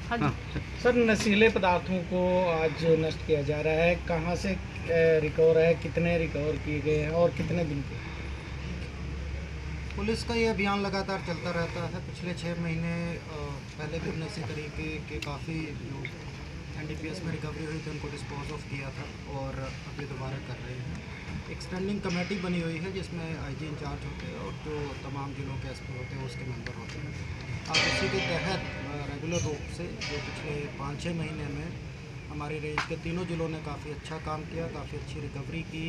हाँ हाँ जी। सर, नशीले पदार्थों को आज नष्ट किया जा रहा है, कहाँ से रिकवर है, कितने रिकवर किए गए हैं और कितने दिन के? पुलिस का ये अभियान लगातार चलता रहता है। पिछले 6 महीने पहले भी हमने इसी तरीके के काफ़ी जो एनडीपीएस में रिकवरी हुई थी उनको डिस्पोज ऑफ किया था और अभी दोबारा कर रहे हैं। एक स्टैंडिंग कमेटी बनी हुई है जिसमें आईजी इंचार्ज होते हैं और जो तमाम जिलों के एसपी होते हैं उसके मेंबर होते हैं। अब उसी के तहत रेगुलर रूप से जो पिछले 5-6 महीने में हमारी रेंज के तीनों जिलों ने काफ़ी अच्छा काम किया, काफ़ी अच्छी रिकवरी की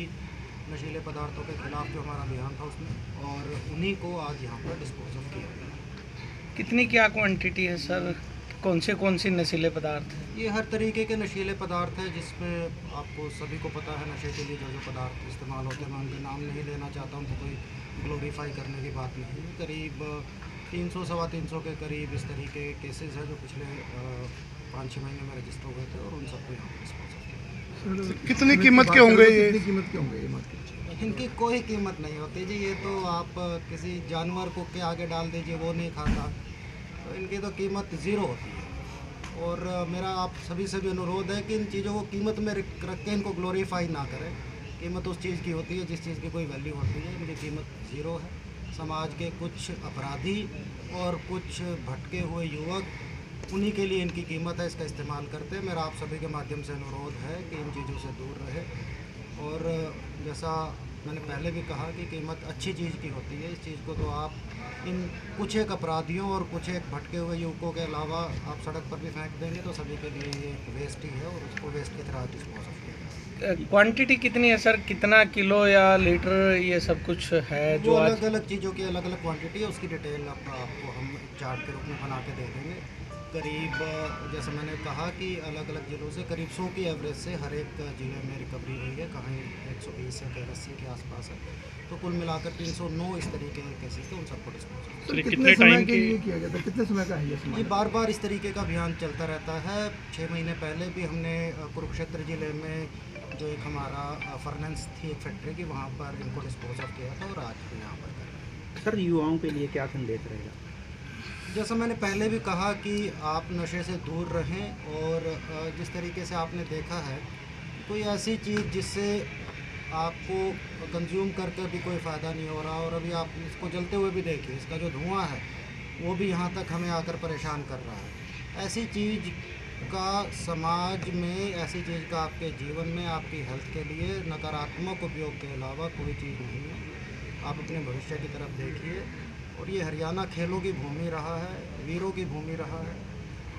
नशीले पदार्थों के खिलाफ जो हमारा अभियान था उसमें, और उन्हीं को आज यहाँ पर डिस्पोज ऑफ किया गया। कितनी क्या क्वांटिटी है सर? कौन से नशीले पदार्थ हैं? ये हर तरीके के नशीले पदार्थ हैं जिसमें आपको सभी को पता है नशे के लिए जो जो पदार्थ इस्तेमाल होते हैं, मैं उनके नाम नहीं लेना चाहता हूँ, तो कोई ग्लोरीफाई करने की बात नहीं है। करीब 300-325 के करीब इस तरीके के केसेस हैं जो पिछले 5-6 महीने में रजिस्टर हुए थे और उन सबको यहाँ पर डिस्पोज ऑफ किया। कितनी कीमत के होंगे ये? कितनी कीमत के होंगे ये मत? इनकी कोई कीमत नहीं होती जी, ये तो आप किसी जानवर को के आगे डाल दीजिए वो नहीं खाता, तो इनकी तो कीमत ज़ीरो होती है। और मेरा आप सभी से भी अनुरोध है कि इन चीज़ों को कीमत में रख के इनको ग्लोरीफाई ना करें। कीमत उस चीज़ की होती है जिस चीज़ की कोई वैल्यू होती है, इनकी कीमत ज़ीरो है। समाज के कुछ अपराधी और कुछ भटके हुए युवक, उन्हीं के लिए इनकी कीमत है, इसका इस्तेमाल करते हैं। मेरा आप सभी के माध्यम से अनुरोध है कि इन चीज़ों से दूर रहे। और जैसा मैंने पहले भी कहा कि कीमत अच्छी चीज़ की होती है, इस चीज़ को तो आप इन कुछ एक अपराधियों और कुछ एक भटके हुए युवकों के अलावा आप सड़क पर भी फेंक देंगे तो सभी के लिए ये वेस्ट ही है और उसको वेस्ट की तरह डिस्पोज ऑफ किया। क्वांटिटी कितनी है सर? कितना किलो या लीटर ये सब कुछ है जो जो आज? अलग अलग चीज़ों की अलग अलग क्वांटिटी है, उसकी डिटेल आपको हम चार्ट के रूप में बना के दे देंगे। करीब जैसे मैंने कहा कि अलग अलग ज़िलों से करीब 100 की एवरेज से हर एक ज़िले में रिकवरी हुई है, कहीं 120 या 80 के आसपास है, तो कुल मिलाकर 309 इस तरीके के केसेस थे, उन सबको डिस्पोज। तो कितने समय के लिए किया गया था? कितने समय का है ये ये समाज? बार बार इस तरीके का अभियान चलता रहता है। 6 महीने पहले भी हमने कुरुक्षेत्र ज़िले में जो एक हमारा फर्नेंस थी एक फैक्ट्री की, वहाँ पर इनको डिस्पोज ऑफ किया था और आज भी यहाँ पर कर रहे हैं। सर, युवाओं के लिए क्या संदेश रहेगा? जैसा मैंने पहले भी कहा कि आप नशे से दूर रहें और जिस तरीके से आपने देखा है कोई ऐसी चीज़ जिससे आपको कंज्यूम करके भी कोई फ़ायदा नहीं हो रहा और अभी आप इसको जलते हुए भी देखिए, इसका जो धुआं है वो भी यहाँ तक हमें आकर परेशान कर रहा है। ऐसी चीज़ का समाज में, ऐसी चीज़ का आपके जीवन में, आपकी हेल्थ के लिए नकारात्मक उपयोग के अलावा कोई चीज़ नहीं है। आप अपने भविष्य की तरफ देखिए। और ये हरियाणा खेलों की भूमि रहा है, वीरों की भूमि रहा है,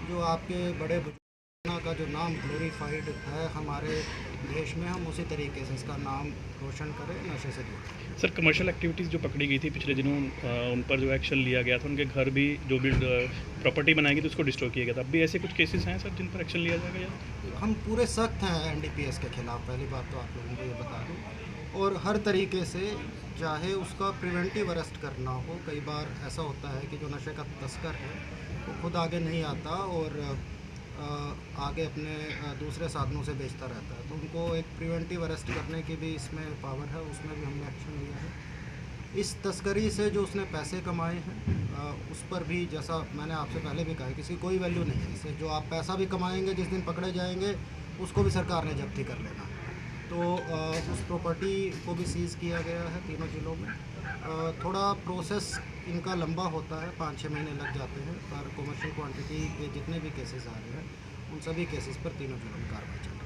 जो आपके बड़े बुजुर्गों का जो नाम ग्लोरीफाइड है हमारे देश में, हम उसी तरीके से इसका नाम रोशन करें, नशे से दूर। सर, कमर्शियल एक्टिविटीज़ जो पकड़ी गई थी पिछले दिनों, उन पर जो एक्शन लिया गया था, उनके घर भी जो भी प्रॉपर्टी बनाई गई थी उसको डिस्ट्रॉय किया गया था। अब भी ऐसे कुछ केसेस हैं सर जिन पर एक्शन लिया जाएगा? या हम पूरे सख्त हैं एनडीपीएस के खिलाफ, पहली बात तो आप लोगों को ये बता दूँ, और हर तरीके से चाहे उसका प्रिवेंटिव अरेस्ट करना हो। कई बार ऐसा होता है कि जो नशे का तस्कर है वो खुद आगे नहीं आता और आगे अपने दूसरे साधनों से बेचता रहता है, तो उनको एक प्रिवेंटिव अरेस्ट करने की भी इसमें पावर है, उसमें भी हमने एक्शन लिया है। इस तस्करी से जो उसने पैसे कमाए हैं उस पर भी, जैसा मैंने आपसे पहले भी कहा, किसी कोई वैल्यू नहीं है इससे। जो आप पैसा भी कमाएंगे, जिस दिन पकड़े जाएंगे उसको भी सरकार ने जब्ती कर लेना है। तो उस प्रॉपर्टी को भी सीज़ किया गया है तीनों जिलों में। थोड़ा प्रोसेस इनका लंबा होता है, 5-6 महीने लग जाते हैं, पर कमर्शियल क्वांटिटी के जितने भी केसेस आ रहे हैं उन सभी केसेस पर तीनों जिलों में कार्रवाई चल रही है।